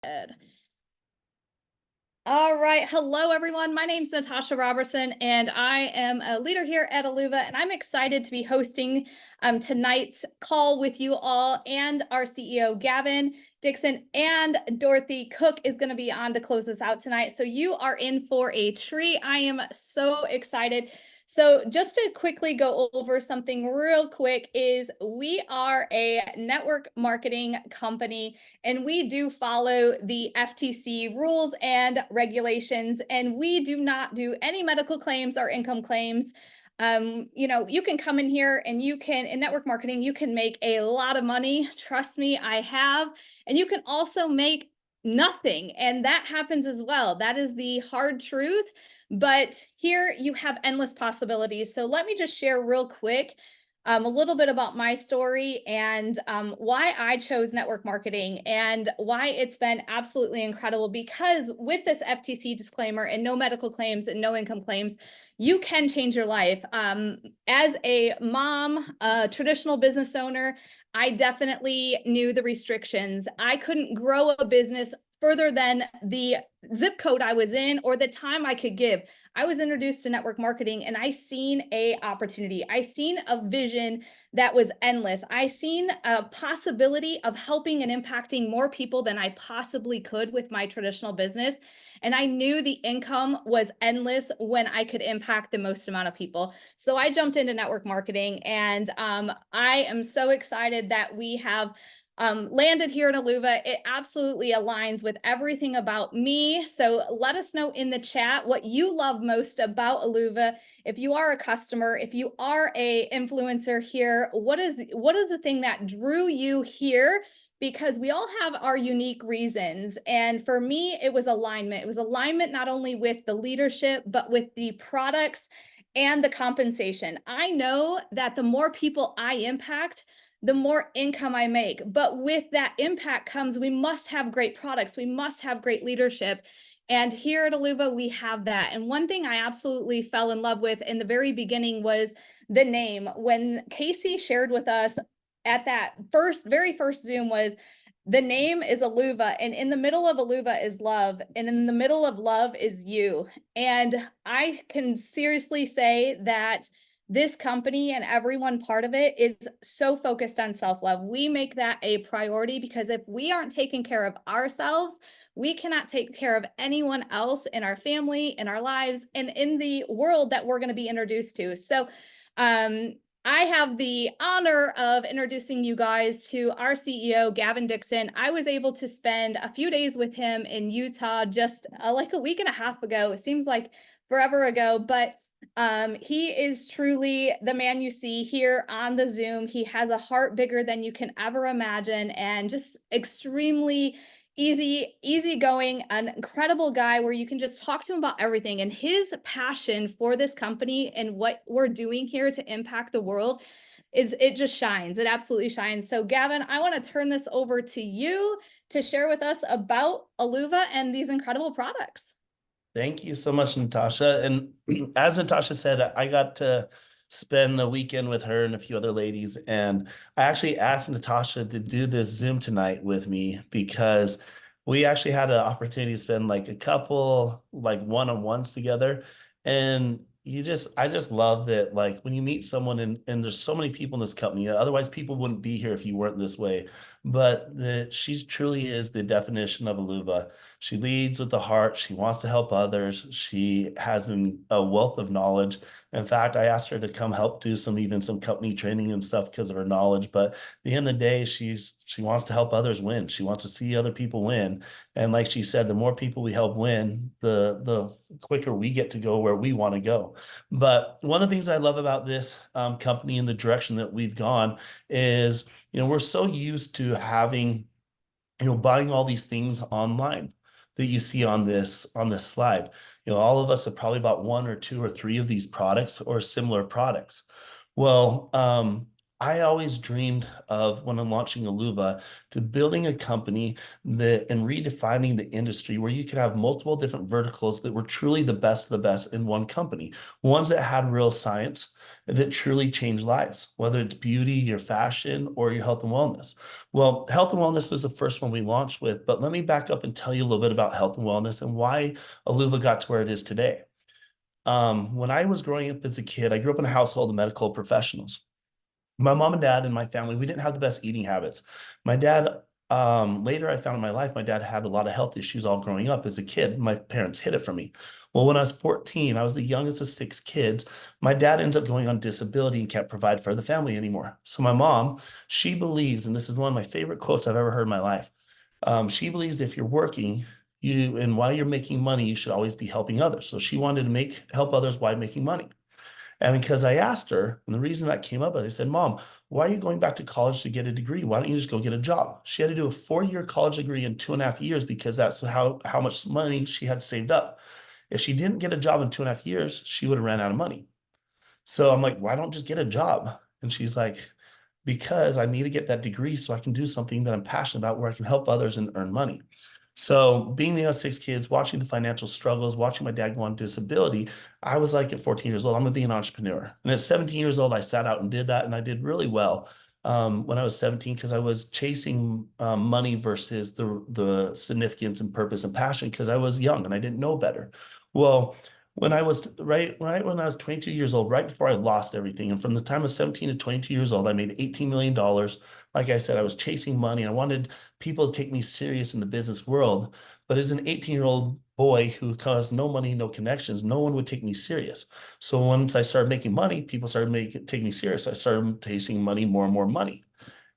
Good. All right. Hello, everyone. My name is Natasha Robertson, and I am a leader here at Aluva, and I'm excited to be hosting tonight's call with you all, and our CEO, Gavin Dixon, and Dorothy Cook is going to be on to close us out tonight. So you are in for a treat. I am so excited. So just to quickly go over something real quick is we are a network marketing company, and we do follow the FTC rules and regulations, and we do not do any medical claims or income claims. You can come in here and in network marketing, you can make a lot of money. Trust me, I have. And you can also make nothing. And that happens as well. That is the hard truth. But here you have endless possibilities. So let me just share real quick a little bit about my story and why I chose network marketing and why it's been absolutely incredible. Because with this FTC disclaimer and no medical claims and no income claims, you can change your life. As a mom, a traditional business owner, I definitely knew the restrictions. I couldn't grow a business further than the zip code I was in or the time I could give. I was introduced to network marketing and I seen a opportunity. I seen a vision that was endless. I seen a possibility of helping and impacting more people than I possibly could with my traditional business. And I knew the income was endless when I could impact the most amount of people. So I jumped into network marketing, and I am so excited that we have landed here in Aluva. It absolutely aligns with everything about me. So let us know in the chat what you love most about Aluva. If you are a customer, if you are a influencer here, what is the thing that drew you here? Because we all have our unique reasons. And for me, it was alignment. It was alignment not only with the leadership, but with the products and the compensation. I know that the more people I impact, the more income I make. But with that impact comes, we must have great products. We must have great leadership. And here at Aluva, we have that. And one thing I absolutely fell in love with in the very beginning was the name. When Casey shared with us at that very first Zoom was, the name is Aluva, and in the middle of Aluva is love, and in the middle of love is you. And I can seriously say that this company and everyone part of it is so focused on self-love. We make that a priority because if we aren't taking care of ourselves, we cannot take care of anyone else in our family, in our lives, and in the world that we're going to be introduced to. So I have the honor of introducing you guys to our CEO, Gavin Dixon. I was able to spend a few days with him in Utah just like a week and a half ago. It seems like forever ago, but he is truly the man you see here on the Zoom. He has a heart bigger than you can ever imagine, and just extremely easygoing, an incredible guy where you can just talk to him about everything. And his passion for this company and what we're doing here to impact the world it just shines. It absolutely shines. So Gavin, I want to turn this over to you to share with us about Aluva and these incredible products. Thank you so much, Natasha. And as Natasha said, I got to spend the weekend with her and a few other ladies. And I actually asked Natasha to do this Zoom tonight with me because we actually had an opportunity to spend like a couple like one-on-ones together. And I just love that, like when you meet someone and there's so many people in this company, otherwise people wouldn't be here if you weren't this way. But that she truly is the definition of Aluva. She leads with the heart. She wants to help others. She has a wealth of knowledge. In fact, I asked her to come help do even some company training and stuff because of her knowledge. But at the end of the day, she wants to help others win. She wants to see other people win. And like she said, the more people we help win, the quicker we get to go where we want to go. But one of the things I love about this company and the direction that we've gone is, we're so used to having, buying all these things online that you see on this slide. All of us have probably bought one or two or three of these products or similar products. Well, I always dreamed of, when I'm launching Aluva, to building a company that and redefining the industry where you could have multiple different verticals that were truly the best of the best in one company, ones that had real science that truly change lives, whether it's beauty, your fashion, or your health and wellness. Well, health and wellness was the first one we launched with, but let me back up and tell you a little bit about health and wellness and why Aluva got to where it is today. When I was growing up as a kid, I grew up in a household of medical professionals. My mom and dad and my family, we didn't have the best eating habits. My dad, later I found in my life, my dad had a lot of health issues all growing up as a kid. My parents hid it from me. Well, when I was 14, I was the youngest of 6 kids. My dad ends up going on disability and can't provide for the family anymore. So my mom, she believes, and this is one of my favorite quotes I've ever heard in my life. She believes if you're working, and while you're making money, you should always be helping others. So she wanted to help others while making money. And because I asked her, and the reason that came up, I said, Mom, why are you going back to college to get a degree? Why don't you just go get a job? She had to do a 4-year college degree in 2.5 years because that's how much money she had saved up. If she didn't get a job in 2.5 years, she would have ran out of money. So I'm like, why don't just get a job? And she's like, because I need to get that degree so I can do something that I'm passionate about where I can help others and earn money. So being the youngest 6 kids, watching the financial struggles, watching my dad go on disability, I was like at 14 years old, I'm gonna be an entrepreneur. And at 17 years old, I sat out and did that, and I did really well when I was 17 because I was chasing money versus the significance and purpose and passion because I was young and I didn't know better. Well, right when I was 22 years old, right before I lost everything, and from the time of 17 to 22 years old, I made $18 million. Like I said, I was chasing money. I wanted people to take me serious in the business world. But as an 18-year-old boy who caused no money, no connections, no one would take me serious. So once I started making money, people started taking me serious. I started chasing money, more and more money,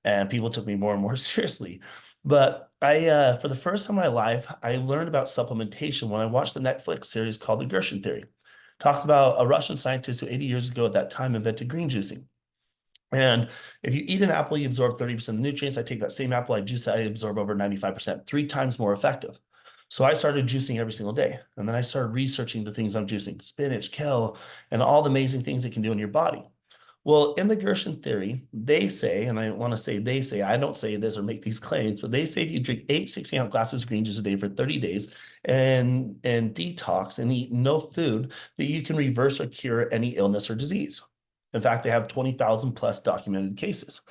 and people took me more and more seriously. But for the first time in my life, I learned about supplementation when I watched the Netflix series called The Gershon Theory. It talks about a Russian scientist who 80 years ago at that time invented green juicing. And if you eat an apple, you absorb 30% of the nutrients. I take that same apple, I juice it, I absorb over 95%, 3 times more effective. So I started juicing every single day. And then I started researching the things I'm juicing, spinach, kale, and all the amazing things it can do in your body. Well, in the Gershon theory, they say, and I want to say they say, I don't say this or make these claims, but they say if you drink 8 16-ounce glasses of green juice a day for 30 days and detox and eat no food, that you can reverse or cure any illness or disease. In fact, they have 20,000 plus documented cases.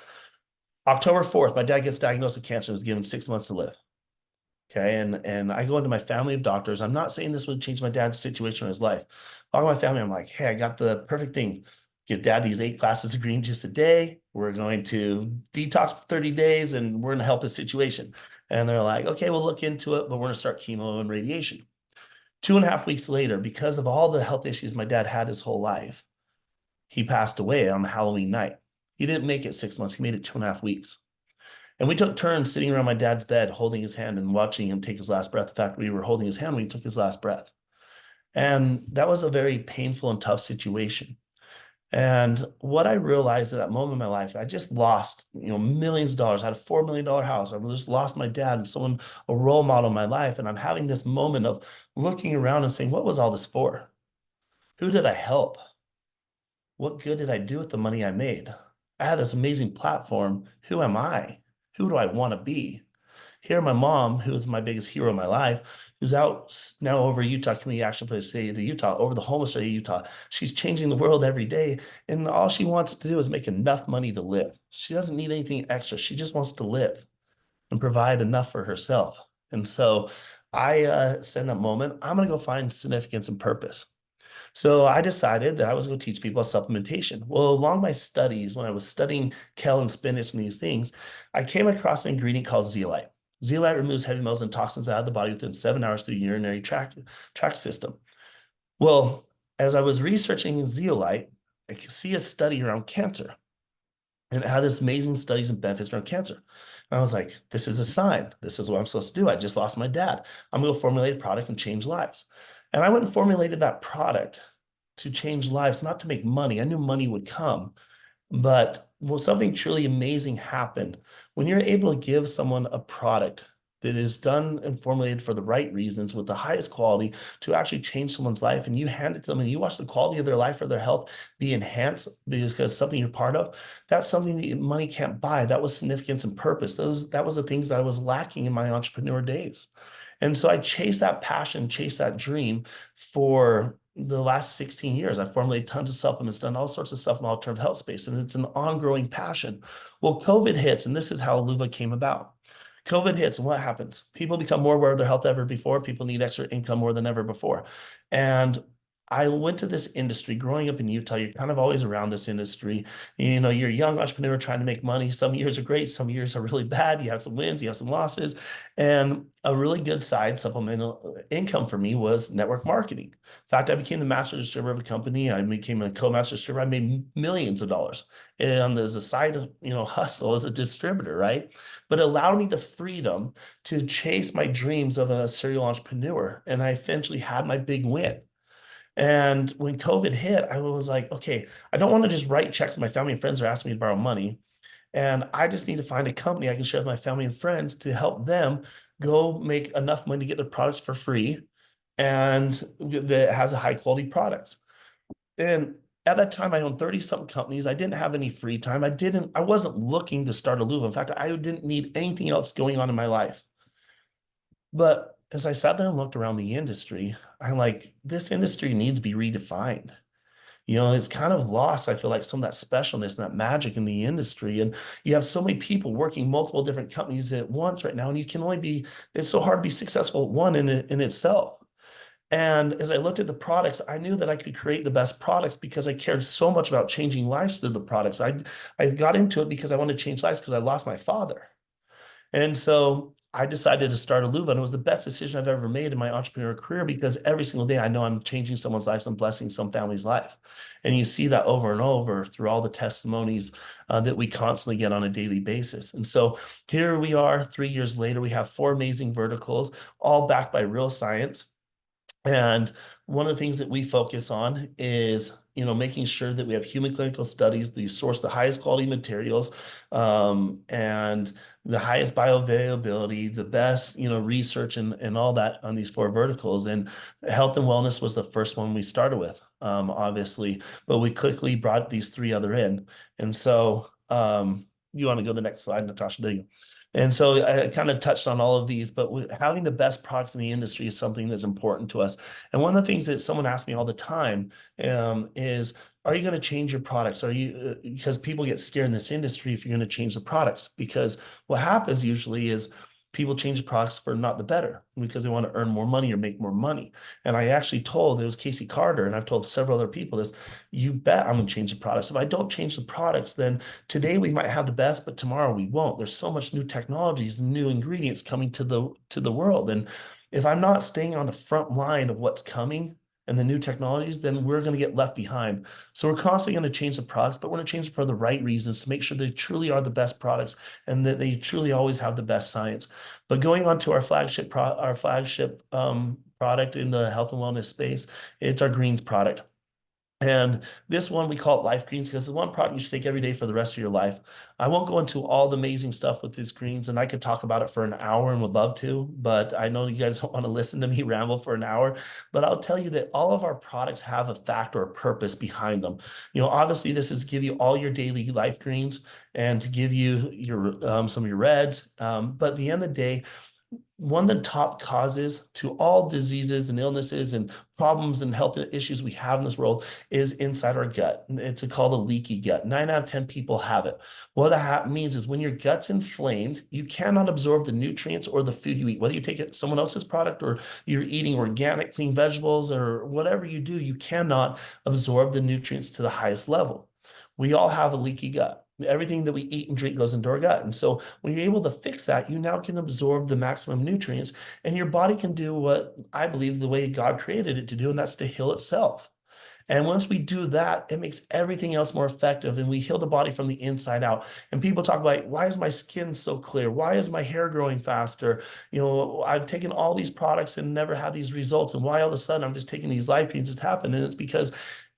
October 4th, my dad gets diagnosed with cancer and is given 6 months to live. Okay. And I go into my family of doctors. I'm not saying this would change my dad's situation or his life. All my family, I'm like, hey, I got the perfect thing. Give dad these 8 glasses of green juice a day. We're going to detox for 30 days and we're going to help his situation. And they're like, okay, we'll look into it, but we're going to start chemo and radiation. 2.5 weeks later, because of all the health issues my dad had his whole life, he passed away on Halloween night. He didn't make it 6 months. He made it 2.5 weeks. And we took turns sitting around my dad's bed, holding his hand and watching him take his last breath. In fact, we were holding his hand when he took his last breath. And that was a very painful and tough situation. And what I realized at that moment in my life, I just lost, millions of dollars. I had a $4 million house. I just lost my dad and someone, a role model in my life. And I'm having this moment of looking around and saying, what was all this for? Who did I help? What good did I do with the money I made? I had this amazing platform. Who am I? Who do I want to be? Here, my mom, who is my biggest hero in my life, who's out now over Utah, Community Action for the State of Utah, over the homeless state of Utah. She's changing the world every day. And all she wants to do is make enough money to live. She doesn't need anything extra. She just wants to live and provide enough for herself. And so I said in that moment, I'm going to go find significance and purpose. So I decided that I was going to teach people supplementation. Well, along my studies, when I was studying kale and spinach and these things, I came across an ingredient called zeolite. Zeolite removes heavy metals and toxins out of the body within 7 hours through the urinary tract system. Well, as I was researching zeolite, I could see a study around cancer, and it had this amazing studies and benefits around cancer. And I was like, this is a sign. This is what I'm supposed to do. I just lost my dad. I'm going to formulate a product and change lives. And I went and formulated that product to change lives, not to make money. I knew money would come, but something truly amazing happened when you're able to give someone a product that is done and formulated for the right reasons with the highest quality to actually change someone's life, and you hand it to them and you watch the quality of their life or their health be enhanced because something you're part of, that's something that money can't buy. That was significance and purpose. That was the things that I was lacking in my entrepreneur days. And so I chased that passion, chased that dream for the last 16 years. I formulated tons of supplements, done all sorts of stuff in the alternative health space, and it's an ongoing passion. Well, COVID hits, and this is how Aluva came about. COVID hits, and what happens? People become more aware of their health ever before. People need extra income more than ever before. And I went to this industry growing up in Utah. You're kind of always around this industry. You know, you're a young entrepreneur trying to make money. Some years are great, some years are really bad. You have some wins, you have some losses. And a really good side supplemental income for me was network marketing. In fact, I became the master distributor of a company. I became a co-master distributor. I made millions of dollars. And as a side, hustle as a distributor, right? But it allowed me the freedom to chase my dreams of a serial entrepreneur. And I eventually had my big win. And when COVID hit, I was like, okay, I don't want to just write checks. My family and friends are asking me to borrow money. And I just need to find a company I can share with my family and friends to help them go make enough money to get their products for free and that has a high quality products. And at that time, I owned 30 something companies. I didn't have any free time. I wasn't looking to start Aluva. In fact, I didn't need anything else going on in my life. But as I sat there and looked around the industry, I'm like, this industry needs to be redefined. It's kind of lost, I feel like, some of that specialness and that magic in the industry. And you have so many people working multiple different companies at once right now, and it's so hard to be successful at one in itself. And as I looked at the products, I knew that I could create the best products because I cared so much about changing lives through the products. I got into it because I wanted to change lives because I lost my father. And so I decided to start Aluva, and it was the best decision I've ever made in my entrepreneurial career because every single day I know I'm changing someone's life, I'm blessing some family's life. And you see that over and over through all the testimonies that we constantly get on a daily basis. And so here we are 3 years later, we have 4 amazing verticals, all backed by real science. And one of the things that we focus on is, making sure that we have human clinical studies, that you source the highest quality materials, and the highest bioavailability, the best, research and all that on these 4 verticals. And health and wellness was the first one we started with, obviously, but we quickly brought these 3 other in. And so, you want to go to the next slide, Natasha, do you? And so I kind of touched on all of these, but having the best products in the industry is something that's important to us. And one of the things that someone asks me all the time is, are you going to change your products? Because people get scared in this industry if you're going to change the products, because what happens usually is people change the products for not the better because they want to earn more money or make more money. And I actually told, it was Casey Carter, and I've told several other people this, you bet I'm going to change the products. If I don't change the products, then today we might have the best, but tomorrow we won't. There's so much new technologies, new ingredients coming to the world. And if I'm not staying on the front line of what's coming and the new technologies, then we're going to get left behind. So we're constantly going to change the products, but we're going to change it for the right reasons to make sure they truly are the best products and that they truly always have the best science. But going on to our flagship product in the health and wellness space, it's our greens product. And this one, we call it Life Greens because it's one product you should take every day for the rest of your life. I won't go into all the amazing stuff with these greens, and I could talk about it for an hour and would love to, but I know you guys don't want to listen to me ramble for an hour. But I'll tell you that all of our products have a fact or a purpose behind them. Obviously, this is give you all your daily life greens and to give you your some of your reds. But at the end of the day, one of the top causes to all diseases and illnesses and problems and health issues we have in this world is inside our gut. It's called a leaky gut. 9 out of 10 people have it. What that means is when your gut's inflamed, you cannot absorb the nutrients or the food you eat. Whether you take someone else's product or you're eating organic, clean vegetables or whatever you do, you cannot absorb the nutrients to the highest level. We all have a leaky gut. Everything that we eat and drink goes into our gut. And so when you're able to fix that, you now can absorb the maximum nutrients and your body can do what I believe the way God created it to do, and that's to heal itself. And once we do that, it makes everything else more effective and we heal the body from the inside out. And people talk about, why is my skin so clear? Why is my hair growing faster? I've taken all these products and never had these results. And why all of a sudden I'm just taking these life greens, it's happened. And it's because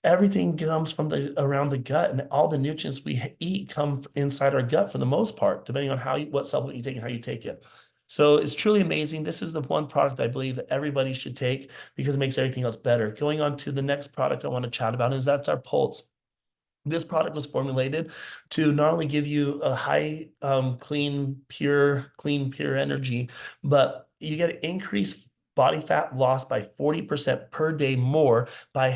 everything comes from around the gut, and all the nutrients we eat come inside our gut for the most part, depending on what supplement you take and how you take it. So it's truly amazing. This is the one product I believe that everybody should take because it makes everything else better. Going on to the next product I want to chat about is that's our Pulse. This product was formulated to not only give you a high, clean, pure energy, but you get increased body fat loss by 40% per day more by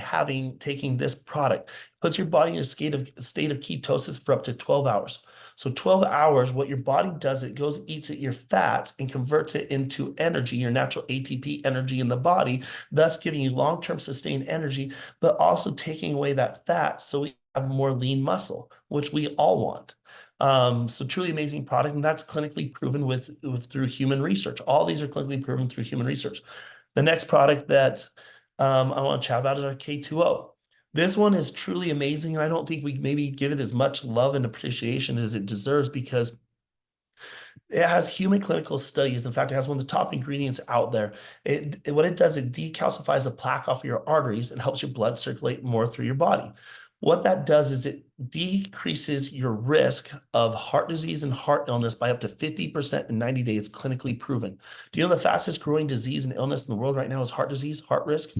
taking this product. Puts your body in a state of ketosis for up to 12 hours. So 12 hours, what your body does, it goes, eats at your fats and converts it into energy, your natural ATP energy in the body, thus giving you long-term sustained energy, but also taking away that fat so we have more lean muscle, which we all want. So truly amazing product, and that's clinically proven through human research. All these are clinically proven through human research. The next product that I want to chat about is our K2O. This one is truly amazing, and I don't think we maybe give it as much love and appreciation as it deserves because it has human clinical studies. In fact, it has one of the top ingredients out there. What it does, it decalcifies the plaque off your arteries and helps your blood circulate more through your body. What that does is it decreases your risk of heart disease and heart illness by up to 50% in 90 days, clinically proven. Do you know the fastest growing disease and illness in the world right now is heart disease, heart risk?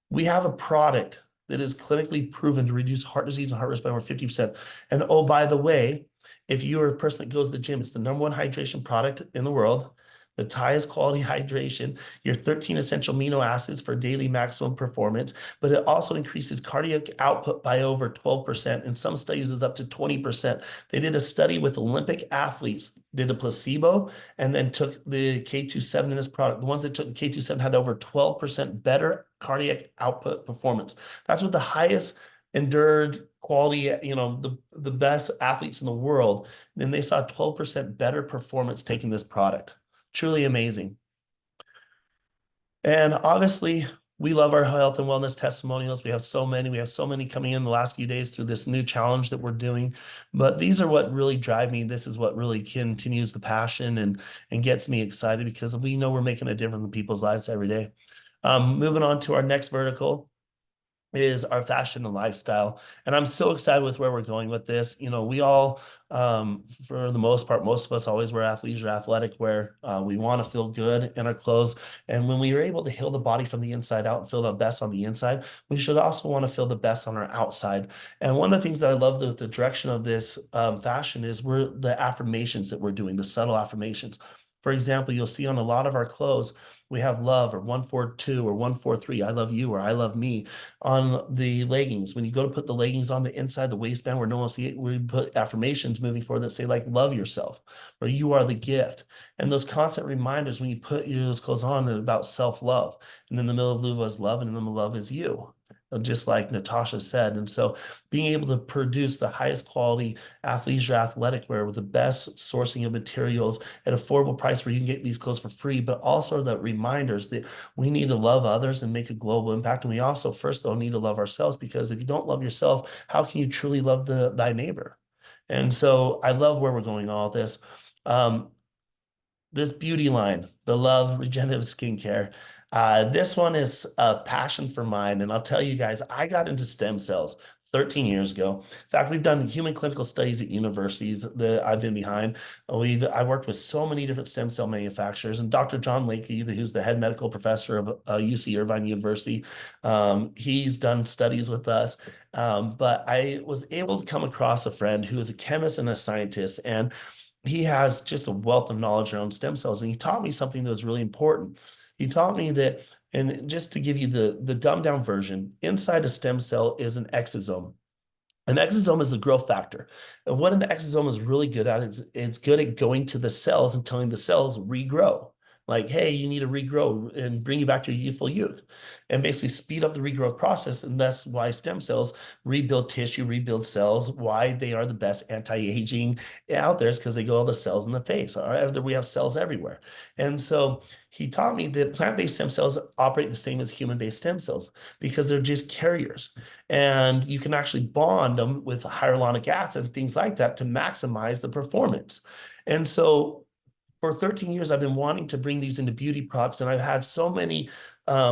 We have a product that is clinically proven to reduce heart disease and heart risk by over 50%. And oh, by the way, if you are a person that goes to the gym, it's the #1 hydration product in the world, the highest quality hydration, your 13 essential amino acids for daily maximum performance, but it also increases cardiac output by over 12%. In some studies, is up to 20%. They did a study with Olympic athletes, did a placebo, and then took the K27 in this product. The ones that took the K27 had over 12% better cardiac output performance. That's what the highest endured quality, the best athletes in the world, then they saw 12% better performance taking this product. Truly amazing. And obviously, we love our health and wellness testimonials. We have so many coming in the last few days through this new challenge that we're doing. But these are what really drive me. This is what really continues the passion and gets me excited because we know we're making a difference in people's lives every day. Moving on to our next vertical is our fashion and lifestyle. And I'm so excited with where we're going with this. We all, for the most part, most of us always wear athleisure athletic wear. We want to feel good in our clothes. And when we are able to heal the body from the inside out and feel the best on the inside, we should also want to feel the best on our outside. And one of the things that I love the direction of this fashion is the affirmations that we're doing, the subtle affirmations. For example, you'll see on a lot of our clothes, we have love or 142 or 143, I love you or I love me. On the leggings, when you go to put the leggings on the inside, the waistband where no one will see it, we put affirmations moving forward that say like, love yourself, or you are the gift. And those constant reminders when you put those clothes on about self-love. And in the middle of Luva is love, and in the middle of love is you. Just like Natasha said. And so being able to produce the highest quality athleisure athletic wear with the best sourcing of materials at affordable price where you can get these clothes for free, but also the reminders that we need to love others and make a global impact. And we also, first though, need to love ourselves, because if you don't love yourself, how can you truly love thy neighbor? And so I love where we're going all this. This beauty line, the Love Regenerative Skincare. This one is a passion for mine. And I'll tell you guys, I got into stem cells 13 years ago. In fact, we've done human clinical studies at universities that I've been behind. I worked with so many different stem cell manufacturers, and Dr. John Lakey, who's the head medical professor of UC Irvine University, he's done studies with us. But I was able to come across a friend who is a chemist and a scientist, and he has just a wealth of knowledge around stem cells. And he taught me something that was really important. He taught me that, and just to give you the dumbed down version, inside a stem cell is an exosome. An exosome is the growth factor. And what an exosome is really good at is it's good at going to the cells and telling the cells regrow. Like, hey, you need to regrow and bring you back to your youthful youth, and basically speed up the regrowth process. And that's why stem cells rebuild tissue, rebuild cells, why they are the best anti-aging out there is because they go all the cells in the face. All right, we have cells everywhere. And so he taught me that plant-based stem cells operate the same as human-based stem cells because they're just carriers. And you can actually bond them with hyaluronic acid and things like that to maximize the performance. And so for 13 years, I've been wanting to bring these into beauty products, and I've had so many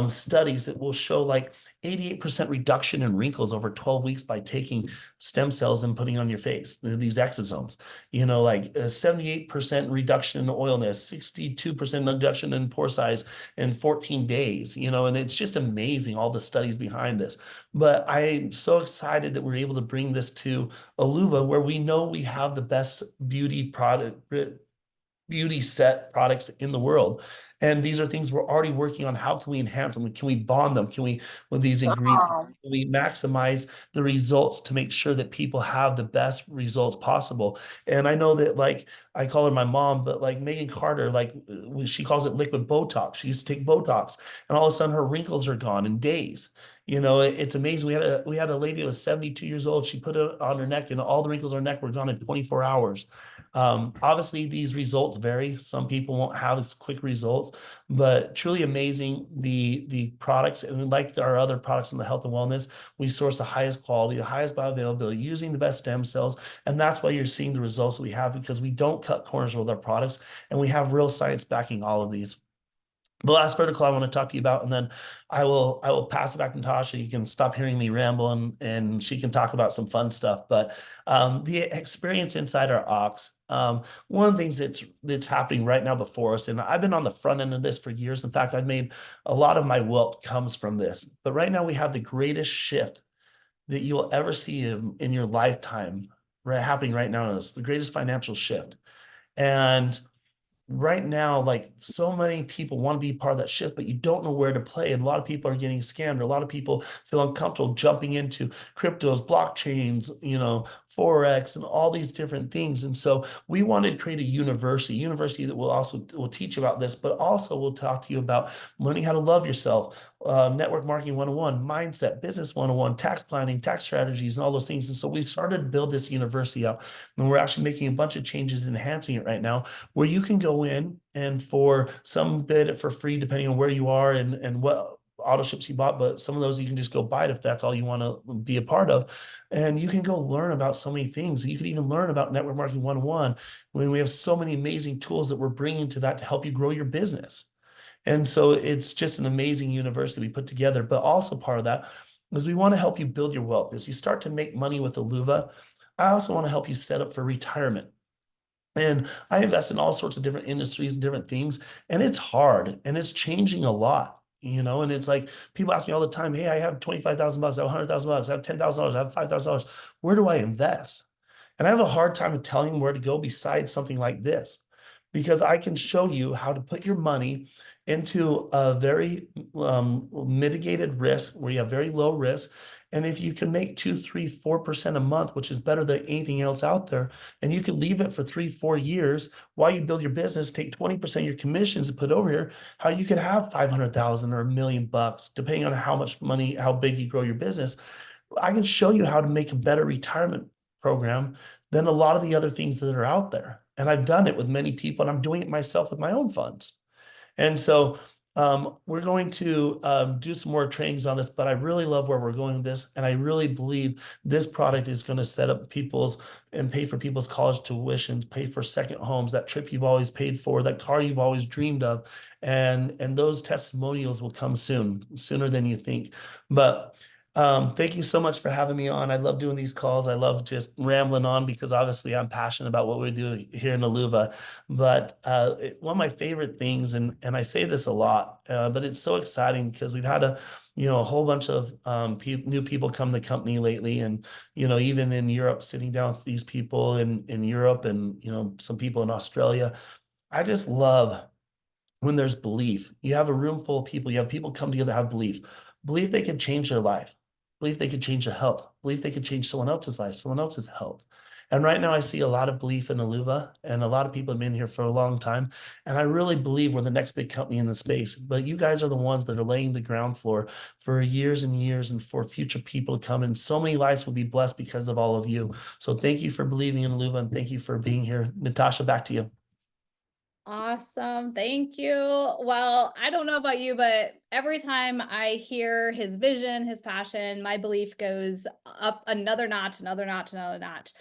studies that will show like 88% reduction in wrinkles over 12 weeks by taking stem cells and putting on your face, these exosomes, like 78% reduction in oilness, 62% reduction in pore size in 14 days, and it's just amazing, all the studies behind this. But I'm so excited that we're able to bring this to Aluva, where we know we have the best beauty set products in the world. And these are things we're already working on. How can we enhance them? Can we bond them? Can we, with these ingredients, can we maximize the results to make sure that people have the best results possible? And I know that, like, I call her my mom, but like Megan Carter, like she calls it liquid Botox. She used to take Botox, and all of a sudden her wrinkles are gone in days. It's amazing. We had a lady that was 72 years old. She put it on her neck, and all the wrinkles on her neck were gone in 24 hours. Obviously, these results vary. Some people won't have as quick results, but truly amazing. The products, and like our other products in the health and wellness, we source the highest quality, the highest bioavailability, using the best stem cells, and that's why you're seeing the results that we have, because we don't cut corners with our products, and we have real science backing all of these. The last vertical I want to talk to you about, and then I will pass it back to Natasha. You can stop hearing me ramble, and she can talk about some fun stuff. But the experience inside our ox, one of the things that's happening right now before us, and I've been on the front end of this for years. In fact, I've made a lot of my wealth comes from this. But right now we have the greatest shift that you'll ever see in your lifetime, right, happening right now. It's the greatest financial shift. And right now, like, so many people want to be part of that shift, but you don't know where to play. And a lot of people are getting scammed, or a lot of people feel uncomfortable jumping into cryptos, blockchains, Forex, and all these different things. And so we wanted to create a university that will teach about this, but also will talk to you about learning how to love yourself, network marketing 101, mindset, business 101, tax planning, tax strategies, and all those things. And so we started to build this university out, and we're actually making a bunch of changes, enhancing it right now, where you can go in, and for some bit for free, depending on where you are and what auto ships you bought, but some of those you can just go buy it if that's all you want to be a part of. And you can go learn about so many things. You can even learn about network marketing 101, when we have so many amazing tools that we're bringing to that to help you grow your business. And so it's just an amazing university we put together. But also part of that is we want to help you build your wealth. As you start to make money with Aluva, I also want to help you set up for retirement. And I invest in all sorts of different industries and different things, and it's hard, and it's changing a lot, and it's like people ask me all the time, hey, I have 25,000 bucks, I have 100,000 bucks, I have $10,000, I have $5,000. Where do I invest? And I have a hard time telling them where to go besides something like this, because I can show you how to put your money into a very mitigated risk, where you have very low risk. And if you can make 2, 3, 4% a month, which is better than anything else out there, and you can leave it for 3, 4 years while you build your business, take 20% of your commissions and put over here, how you could have 500,000 or $1,000,000, depending on how much money, how big you grow your business. I can show you how to make a better retirement program than a lot of the other things that are out there. And I've done it with many people, and I'm doing it myself with my own funds. And so we're going to do some more trainings on this, but I really love where we're going with this. And I really believe this product is going to set up people's and pay for people's college tuitions, pay for second homes, that trip you've always paid for, that car you've always dreamed of. And those testimonials will come soon, sooner than you think. But thank you so much for having me on. I love doing these calls. I love just rambling on, because obviously I'm passionate about what we do here in Aluva. But one of my favorite things, and I say this a lot, but it's so exciting because we've had a whole bunch of new people come to the company lately, and even in Europe, sitting down with these people in Europe, and some people in Australia. I just love when there's belief. You have a room full of people, you have people come together, have belief they could change their life, belief they could change their health, belief they could change someone else's life, someone else's health. And right now I see a lot of belief in Aluva, and a lot of people have been here for a long time. And I really believe we're the next big company in the space, but you guys are the ones that are laying the ground floor for years and years, and for future people to come. And so many lives will be blessed because of all of you. So thank you for believing in Aluva, and thank you for being here. Natasha, back to you. Awesome. Thank you. Well, I don't know about you, but every time I hear his vision, his passion, my belief goes up another notch, another notch, another notch.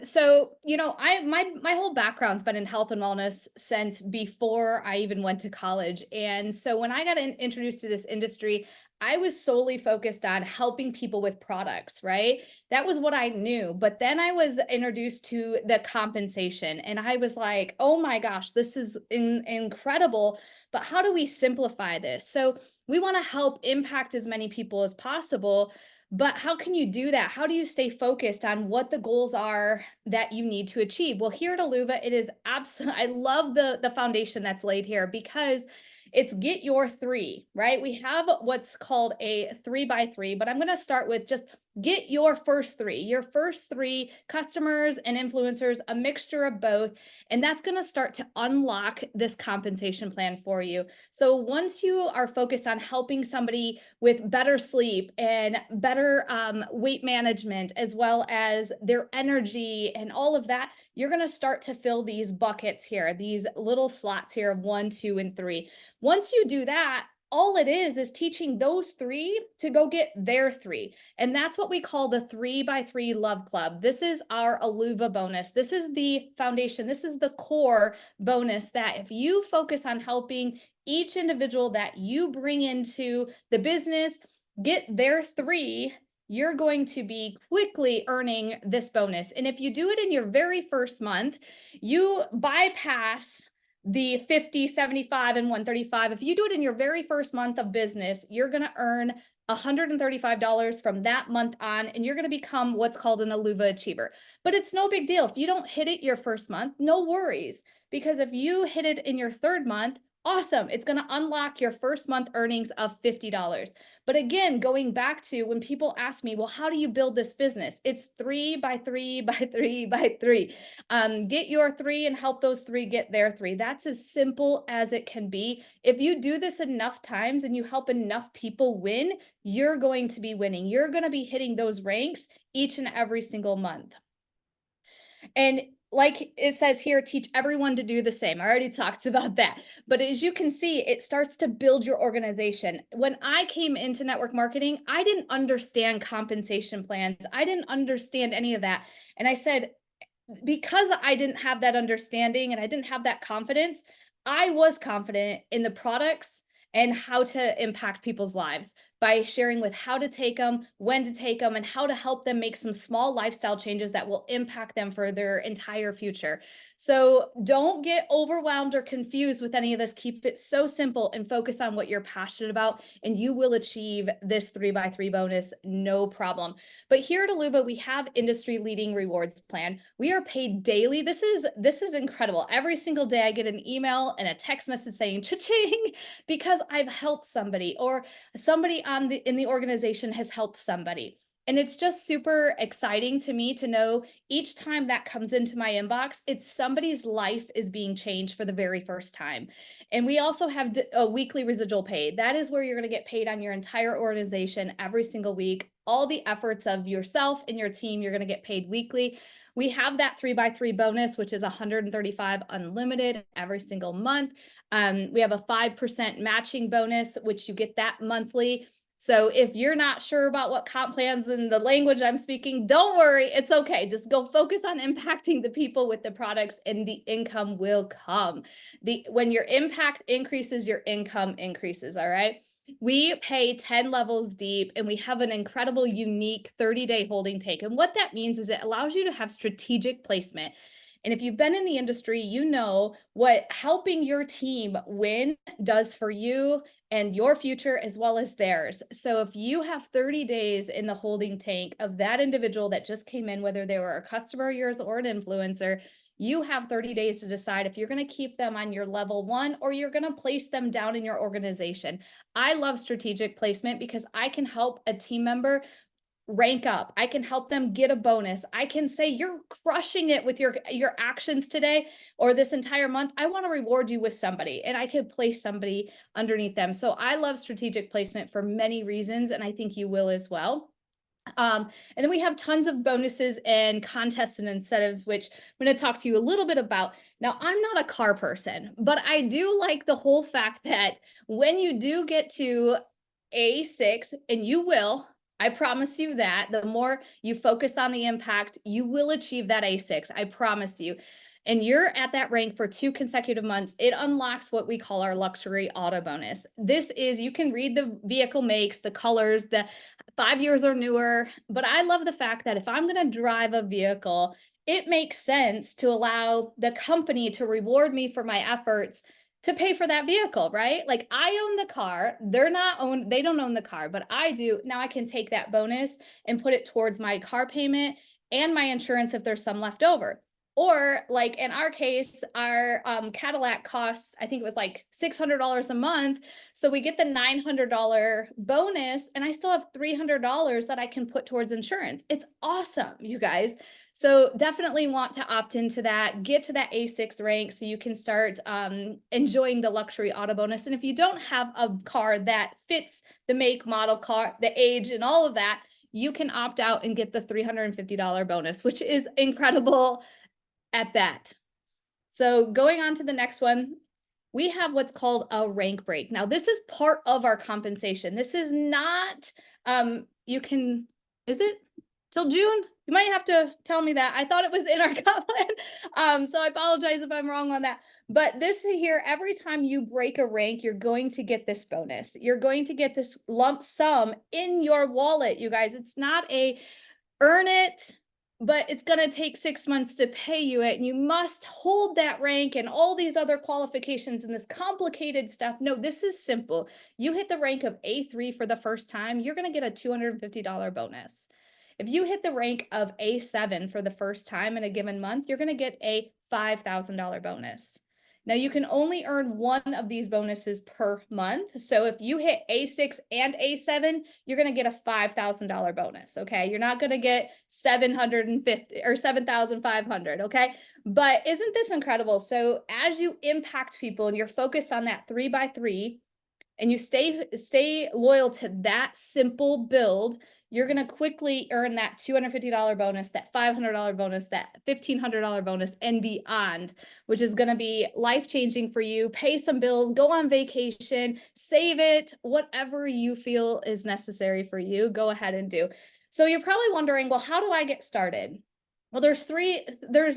So my whole background's been in health and wellness since before I even went to college. And so when I got introduced to this industry, I was solely focused on helping people with products, right? That was what I knew. But then I was introduced to the compensation and I was like, oh my gosh, this is incredible. But how do we simplify this? So we want to help impact as many people as possible. But how can you do that? How do you stay focused on what the goals are that you need to achieve? Well, here at Aluva, it is absolutely, I love the foundation that's laid here because it's get your three, right? We have what's called a 3x3, but I'm going to start with just get your first three customers and influencers, a mixture of both. And that's going to start to unlock this compensation plan for you. So once you are focused on helping somebody with better sleep and better weight management, as well as their energy and all of that, you're going to start to fill these buckets here, these little slots here of 1, 2, and 3. Once you do that, all it is teaching those three to go get their three. And that's what we call the 3x3 Love Club. This is our Aluva bonus. This is the foundation. This is the core bonus that if you focus on helping each individual that you bring into the business get their three, you're going to be quickly earning this bonus. And if you do it in your very first month, you bypass the 50, 75, and 135. If you do it in your very first month of business, you're going to earn $135 from that month on, and you're going to become what's called an Aluva achiever. But it's no big deal. If you don't hit it your first month, no worries. Because if you hit it in your third month, awesome. It's going to unlock your first month earnings of $50. But again, going back to when people ask me, well, how do you build this business? It's 3x3x3x3. Get your three and help those three get their three. That's as simple as it can be. If you do this enough times and you help enough people win, you're going to be winning. You're going to be hitting those ranks each and every single month. And like it says here, teach everyone to do the same. I already talked about that. But as you can see, it starts to build your organization. When I came into network marketing, I didn't understand compensation plans. I didn't understand any of that. And I said, because I didn't have that understanding and I didn't have that confidence, I was confident in the products and how to impact people's lives by sharing with how to take them, when to take them, and how to help them make some small lifestyle changes that will impact them for their entire future. So don't get overwhelmed or confused with any of this. Keep it so simple and focus on what you're passionate about, and you will achieve this 3x3 bonus, no problem. But here at Aluva, we have industry leading rewards plan. We are paid daily. This is incredible. Every single day I get an email and a text message saying cha-ching because I've helped somebody or somebody in the organization has helped somebody. And it's just super exciting to me to know each time that comes into my inbox, it's somebody's life is being changed for the very first time. And we also have a weekly residual pay. That is where you're going to get paid on your entire organization every single week. All the efforts of yourself and your team, you're going to get paid weekly. We have that 3x3 bonus, which is 135 unlimited every single month. We have a 5% matching bonus, which you get that monthly. So if you're not sure about what comp plans and the language I'm speaking, don't worry, it's okay. Just go focus on impacting the people with the products and the income will come. When your impact increases, your income increases, all right? We pay 10 levels deep and we have an incredible, unique 30-day holding tank. And what that means is it allows you to have strategic placement. And if you've been in the industry, you know what helping your team win does for you and your future as well as theirs. So if you have 30 days in the holding tank of that individual that just came in, whether they were a customer of yours or an influencer, you have 30 days to decide if you're going to keep them on your level 1 or you're going to place them down in your organization. I love strategic placement because I can help a team member rank up. I can help them get a bonus. I can say you're crushing it with your actions today or this entire month. I want to reward you with somebody and I could place somebody underneath them. So I love strategic placement for many reasons and I think you will as well. And then we have tons of bonuses and contests and incentives, which I'm going to talk to you a little bit about. Now, I'm not a car person, but I do like the whole fact that when you do get to A6, and you will, I promise you that the more you focus on the impact, you will achieve that A6. I promise you. And you're at that rank for 2 consecutive months. It unlocks what we call our luxury auto bonus. This is, you can read the vehicle makes, the colors, the 5 years or newer. But I love the fact that if I'm going to drive a vehicle, it makes sense to allow the company to reward me for my efforts to pay for that vehicle, right? Like I own the car, they don't own the car, but I do. Now I can take that bonus and put it towards my car payment and my insurance if there's some left over. Or like in our case, our Cadillac costs, I think it was like $600 a month. So we get the $900 bonus and I still have $300 that I can put towards insurance. It's awesome, you guys. So definitely want to opt into that, get to that A6 rank so you can start enjoying the luxury auto bonus. And if you don't have a car that fits the make, model, car, the age, and all of that, you can opt out and get the $350 bonus, which is incredible at that. So going on to the next one, we have what's called a rank break. Now, this is part of our compensation. This is not, is it till June? You might have to tell me that. I thought it was in our comp plan. So I apologize if I'm wrong on that. But this here, every time you break a rank, you're going to get this bonus. You're going to get this lump sum in your wallet, you guys. It's not a earn it, but it's going to take 6 months to pay you it. And you must hold that rank and all these other qualifications and this complicated stuff. No, this is simple. You hit the rank of A3 for the first time, you're going to get a $250 bonus. If you hit the rank of A7 for the first time in a given month, you're going to get a $5,000 bonus. Now you can only earn one of these bonuses per month. So if you hit A6 and A7, you're going to get a $5,000 bonus. Okay. You're not going to get 750 or 7,500. Okay. But isn't this incredible? So as you impact people and you're focused on that 3x3 and you stay loyal to that simple build, you're going to quickly earn that $250 bonus, that $500 bonus, that $1,500 bonus, and beyond, which is going to be life-changing for you. Pay some bills, go on vacation, save it, whatever you feel is necessary for you, go ahead and do. So you're probably wondering, well, how do I get started? Well, there's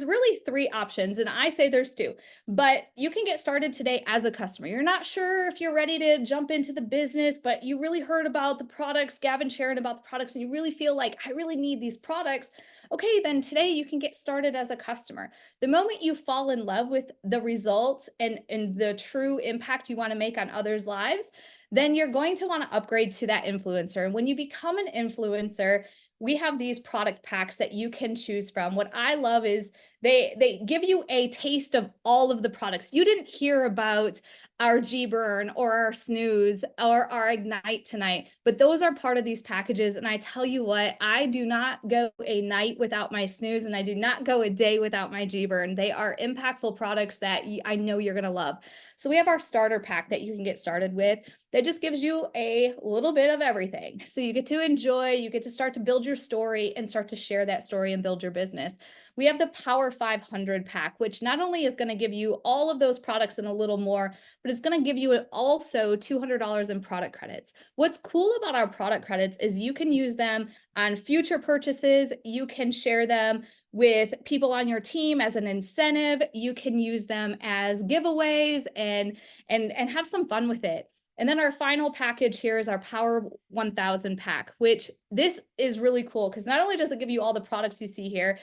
really three options, and I say there's two, but you can get started today as a customer. You're not sure if you're ready to jump into the business, but you really heard about the products, Gavin sharing about the products, and you really feel like, I really need these products. Okay, then today you can get started as a customer. The moment you fall in love with the results and the true impact you want to make on others' lives, then you're going to want to upgrade to that influencer. And when you become an influencer, we have these product packs that you can choose from. What I love is they give you a taste of all of the products. You didn't hear about our G-Burn or our Snooze or our Ignite tonight, but those are part of these packages. And I tell you what, I do not go a night without my Snooze, and I do not go a day without my G-Burn. They are impactful products that I know you're going to love. So we have our starter pack that you can get started with that just gives you a little bit of everything. So you get to enjoy, you get to start to build your story and start to share that story and build your business. We have the Power 500 pack, which not only is going to give you all of those products and a little more, but it's going to give you also $200 in product credits. What's cool about our product credits is you can use them on future purchases. You can share them with people on your team as an incentive. You can use them as giveaways and have some fun with it. And then our final package here is our Power 1000 pack, which this is really cool because not only does it give you all the products you see here,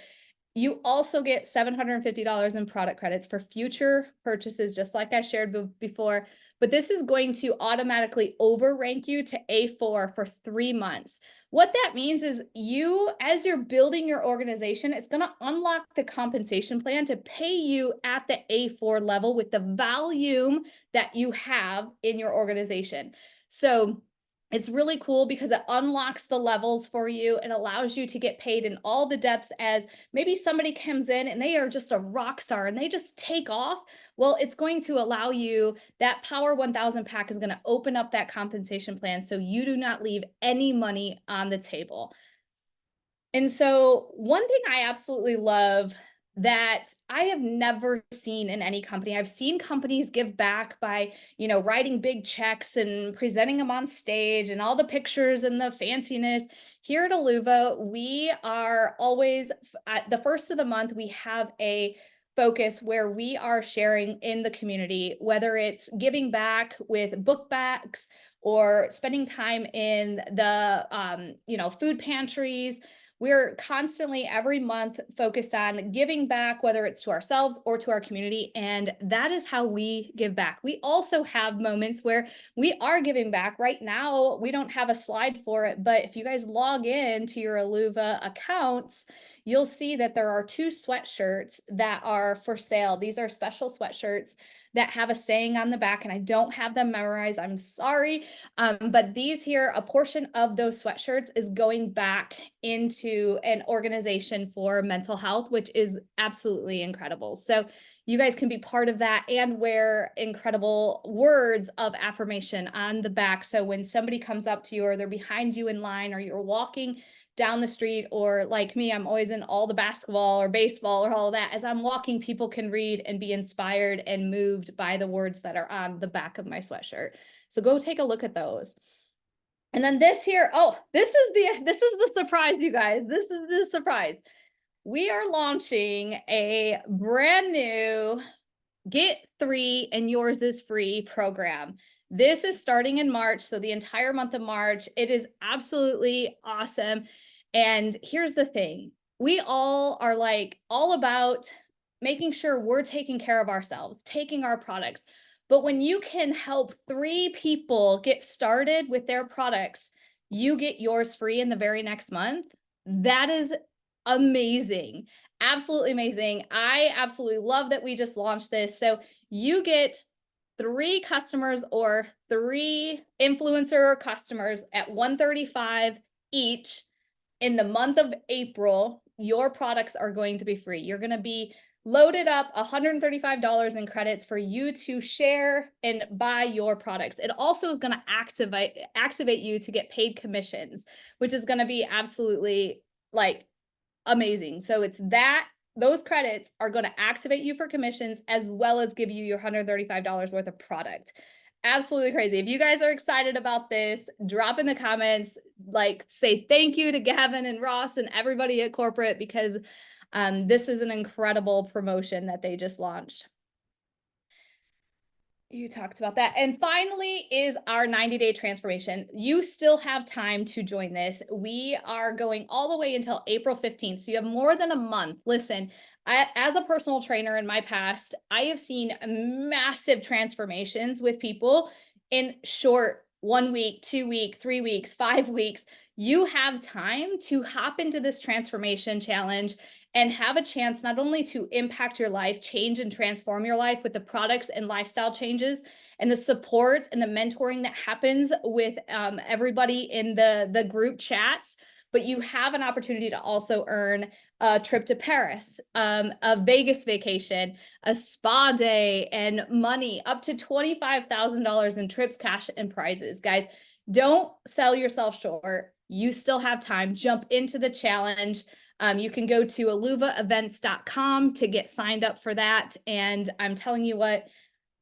you also get $750 in product credits for future purchases, just like I shared before. But this is going to automatically overrank you to A4 for 3 months. What that means is as you're building your organization, it's going to unlock the compensation plan to pay you at the A4 level with the volume that you have in your organization. So it's really cool because it unlocks the levels for you and allows you to get paid in all the depths. As maybe somebody comes in and they are just a rock star and they just take off. Well, it's going to allow you, that Power 1000 pack is going to open up that compensation plan so you do not leave any money on the table. And so one thing I absolutely love that I have never seen in any company. I've seen companies give back by, writing big checks and presenting them on stage and all the pictures and the fanciness. here at Aluva, we are always at the first of the month, we have a focus where we are sharing in the community, whether it's giving back with book backs or spending time in the food pantries. We're constantly every month focused on giving back, whether it's to ourselves or to our community. And that is how we give back. We also have moments where we are giving back. Right now, we don't have a slide for it, but if you guys log in to your Aluva accounts, you'll see that there are 2 sweatshirts that are for sale. These are special sweatshirts that have a saying on the back, and I don't have them memorized. I'm sorry. But these here, a portion of those sweatshirts is going back into an organization for mental health, which is absolutely incredible. So you guys can be part of that and wear incredible words of affirmation on the back. So when somebody comes up to you or they're behind you in line or you're walking down the street, or like me, I'm always in all the basketball or baseball or all of that. As I'm walking, people can read and be inspired and moved by the words that are on the back of my sweatshirt. So go take a look at those. And then this here, oh, this is the surprise, you guys. This is the surprise. We are launching a brand new Get 3 and Yours is Free program. This is starting in March, so the entire month of March. It is absolutely awesome. And here's the thing. We all are like all about making sure we're taking care of ourselves, taking our products. But when you can help 3 people get started with their products, you get yours free in the very next month. That is amazing. Absolutely amazing. I absolutely love that we just launched this. So you get 3 customers or 3 influencer customers at $135 each in the month of April. Your products are going to be free. You're going to be loaded up $135 in credits for you to share and buy your products. It also is going to activate you to get paid commissions, which is going to be absolutely like amazing. So it's that those credits are going to activate you for commissions as well as give you your $135 worth of product. Absolutely crazy. If you guys are excited about this, drop in the comments, like say thank you to Gavin and Ross and everybody at corporate, because this is an incredible promotion that they just launched. You talked about that. And finally is our 90-day transformation. You still have time to join this. We are going all the way until April 15th. So you have more than a month. Listen, as a personal trainer in my past, I have seen massive transformations with people in short 1 week, 2 week, 3 weeks, 5 weeks. You have time to hop into this transformation challenge and have a chance not only to impact your life, change and transform your life with the products and lifestyle changes and the support and the mentoring that happens with everybody in the group chats, but you have an opportunity to also earn a trip to Paris, a Vegas vacation, a spa day, and money up to $25,000 in trips, cash, and prizes. Guys, don't sell yourself short. You still have time. Jump into the challenge. You can go to aluvaevents.com to get signed up for that. And I'm telling you what,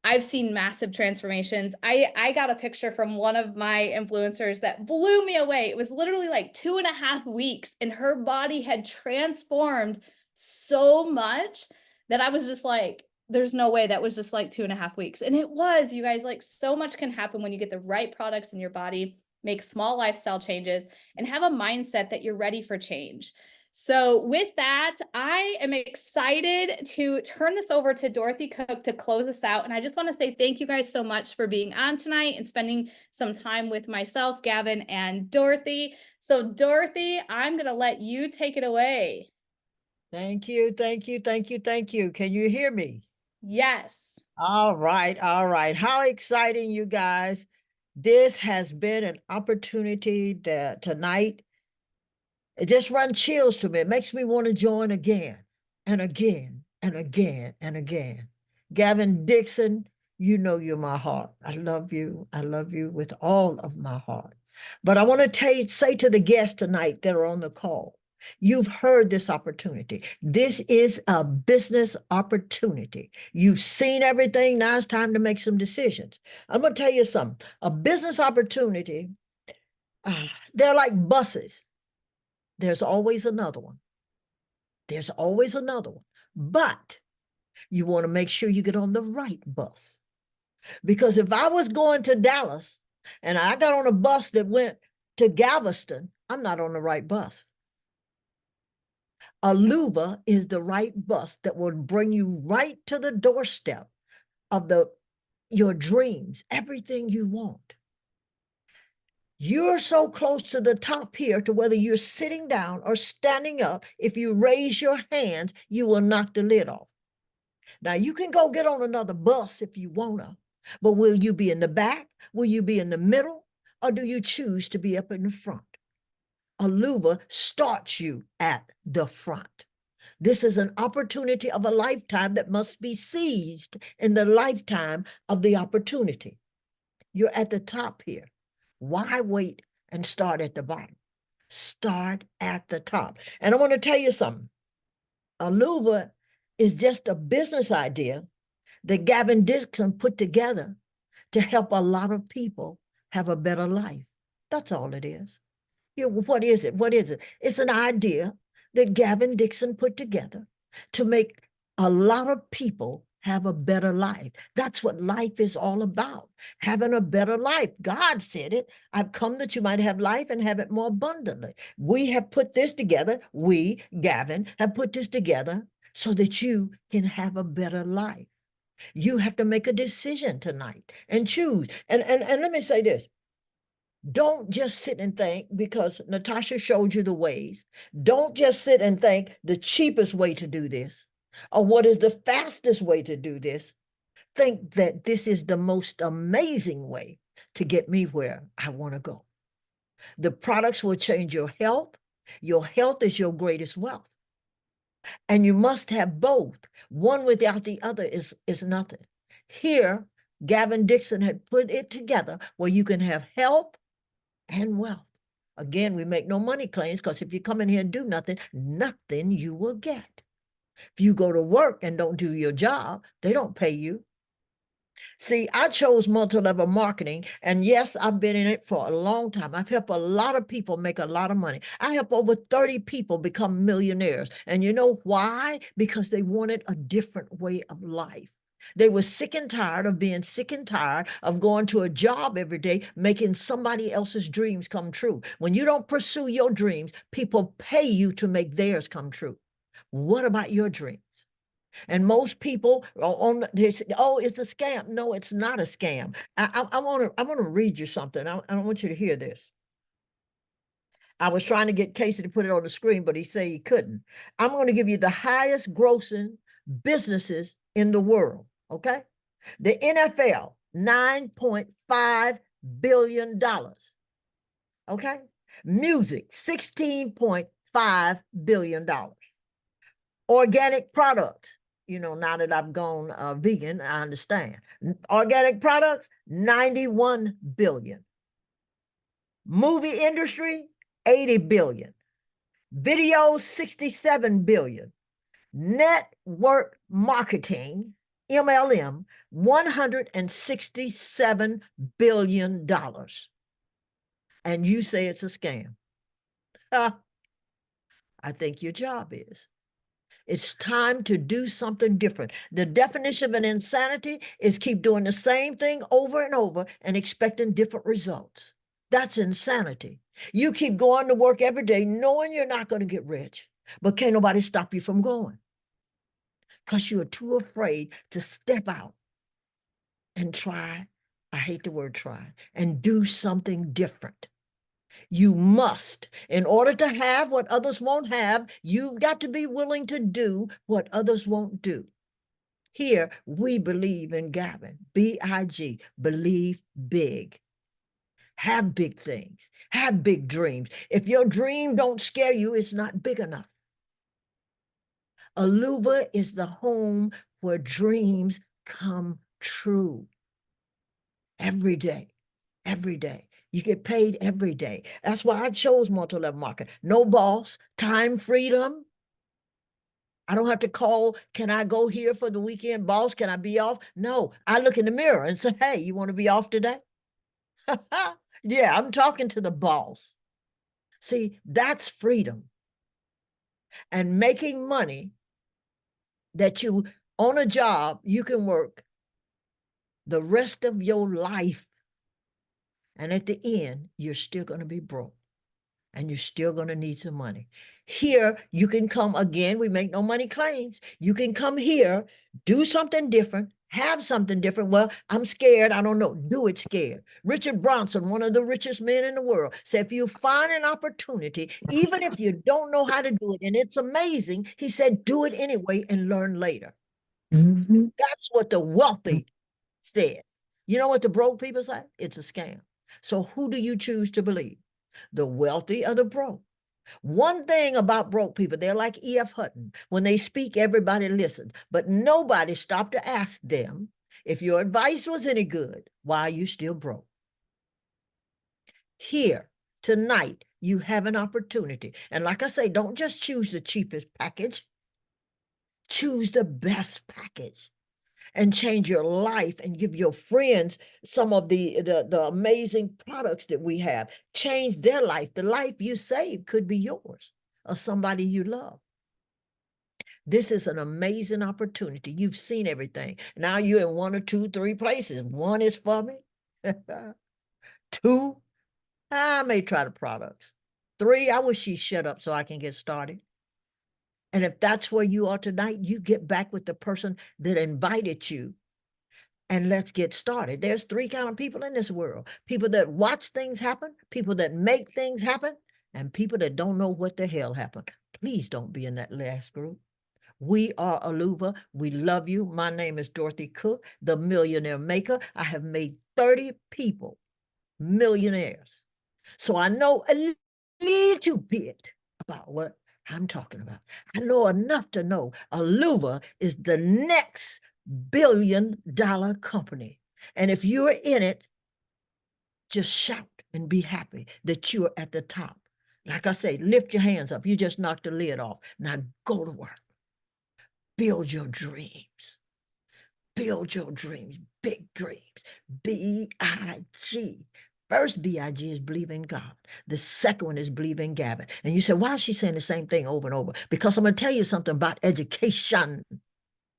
I've seen massive transformations. I got a picture from one of my influencers that blew me away. It was literally like 2.5 weeks and her body had transformed so much that I was just like, there's no way that was just like 2.5 weeks. And it was, you guys, like so much can happen when you get the right products in your body, make small lifestyle changes, and have a mindset that you're ready for change. So with that, I am excited to turn this over to Dorothy Cook to close us out. And I just want to say thank you guys so much for being on tonight and spending some time with myself, Gavin, and Dorothy. So Dorothy, I'm going to let you take it away. Thank you, thank you, thank you, thank you. Can you hear me? Yes. All right, all right. How exciting, you guys. This has been an opportunity that tonight, it just runs chills to me. It makes me want to join again and again and again and again. Gavin Dixon, you know you're my heart. I love you. I love you with all of my heart. But I want to say to the guests tonight that are on the call, you've heard this opportunity. This is a business opportunity. You've seen everything. Now it's time to make some decisions. I'm going to tell you something. A business opportunity, they're like buses. There's always another one. There's always another one. But you want to make sure you get on the right bus. Because if I was going to Dallas and I got on a bus that went to Galveston, I'm not on the right bus. Aluva is the right bus that will bring you right to the doorstep of your dreams, everything you want. You're so close to the top here to whether you're sitting down or standing up, if you raise your hands, you will knock the lid off. Now, you can go get on another bus if you want to, but will you be in the back? Will you be in the middle? Or do you choose to be up in the front? Aluva starts you at the front. This is an opportunity of a lifetime that must be seized in the lifetime of the opportunity. You're at the top here. Why wait and start at the bottom? Start at the top. And I want to tell you something. Aluva is just a business idea that Gavin Dixon put together to help a lot of people have a better life. That's all it is. What is it? What is it? It's an idea that Gavin Dixon put together to make a lot of people have a better life. That's what life is all about, having a better life. God said it. I've come that you might have life and have it more abundantly. We have put this together. We, Gavin, have put this together so that you can have a better life. You have to make a decision tonight and choose. And let me say this. Don't just sit and think, because Natasha showed you the ways. Don't just sit and think the cheapest way to do this or what is the fastest way to do this. Think that this is the most amazing way to get me where I want to go. The products will change your health. Your health is your greatest wealth. And you must have both. One without the other is nothing. Here, Gavin Dixon had put it together where you can have health and wealth. Again, we make no money claims, because if you come in here and do nothing, nothing you will get. If you go to work and don't do your job, they don't pay you. See, I chose multi-level marketing, and yes, I've been in it for a long time. I've helped a lot of people make a lot of money. I helped over 30 people become millionaires. And you know why? Because they wanted a different way of life. They were sick and tired of being sick and tired of going to a job every day, making somebody else's dreams come true. When you don't pursue your dreams, people pay you to make theirs come true. What about your dreams? And most people are on this, oh, it's a scam. No, it's not a scam. I want to read you something. I want you to hear this. I was trying to get Casey to put it on the screen, but he said he couldn't. I'm going to give you the highest grossing businesses in the world, okay? The NFL, $9.5 billion, okay? Music, $16.5 billion. Organic products, now that I've gone vegan, I understand. Organic products, 91 billion. Movie industry, 80 billion. Video, 67 billion. Network marketing, MLM, $167 billion. And you say it's a scam. I think your job is. It's time to do something different. The definition of an insanity is keep doing the same thing over and over and expecting different results. That's insanity. You keep going to work every day knowing you're not going to get rich, but can't nobody stop you from going, because you're too afraid to step out and try, I hate the word try, and do something different. You must, in order to have what others won't have, you've got to be willing to do what others won't do. Here, we believe in Gavin, B-I-G, believe big. Have big things, have big dreams. If your dream don't scare you, it's not big enough. Aluva is the home where dreams come true. Every day, every day. You get paid every day. That's why I chose multi-level marketing. No boss, time freedom. I don't have to call, can I go here for the weekend? Boss, can I be off? No, I look in the mirror and say, hey, you want to be off today? Yeah, I'm talking to the boss. See, that's freedom. And making money that you, on a job, you can work the rest of your life. And at the end, you're still going to be broke. And you're still going to need some money. Here, you can come again. We make no money claims. You can come here, do something different, have something different. Well, I'm scared. I don't know. Do it scared. Richard Branson, one of the richest men in the world, said, if you find an opportunity, even if you don't know how to do it, and it's amazing, he said, do it anyway and learn later. That's what the wealthy says. You know what the broke people say? It's a scam. So who do you choose to believe? The wealthy or the broke? One thing about broke people, they're like E.F. Hutton. When they speak, everybody listens, but nobody stopped to ask them, if your advice was any good, why are you still broke? Here, tonight, you have an opportunity. And like I say, don't just choose the cheapest package. Choose the best package and change your life and give your friends some of the amazing products that we have. Change their life. The life you save could be yours or somebody you love. This is an amazing opportunity. You've seen everything. Now you're in 1 or 2, 3 places. 1 is for me. 2, I may try the products. 3, I wish she'd shut up so I can get started. And if that's where you are tonight, you get back with the person that invited you and let's get started. There's 3 kind of people in this world: people that watch things happen, people that make things happen, and people that don't know what the hell happened. Please don't be in that last group. We are Aluva. We love you. My name is Dorothy Cook, the millionaire maker. I have made 30 people millionaires. So I know a little bit about what I'm talking about. I know enough to know Aluva is the next billion-dollar company. And if you're in it, just shout and be happy that you're at the top. Like I say, lift your hands up. You just knocked the lid off. Now go to work. Build your dreams. Build your dreams, big dreams. B-I-G. First B-I-G is believe in God. The second one is believe in Gavin. And you say, why is she saying the same thing over and over? Because I'm going to tell you something about education.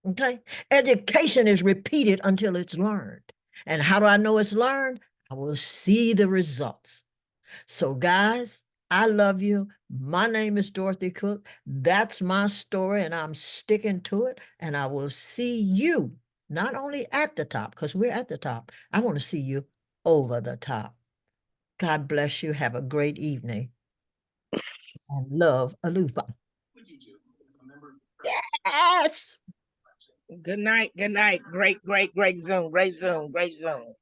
Okay? Education is repeated until it's learned. And how do I know it's learned? I will see the results. So guys, I love you. My name is Dorothy Cook. That's my story, and I'm sticking to it. And I will see you not only at the top, because we're at the top. I want to see you over the top. God bless you. Have a great evening. And love, Alufa. Yes. Good night. Good night. Great, great, great Zoom. Great Zoom. Great Zoom.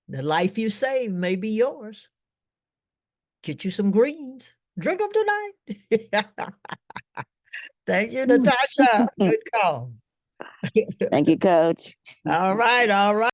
The life you save may be yours. Get you some greens. Drink them tonight. Thank you, Natasha. Good call. Thank you, Coach. All right. All right.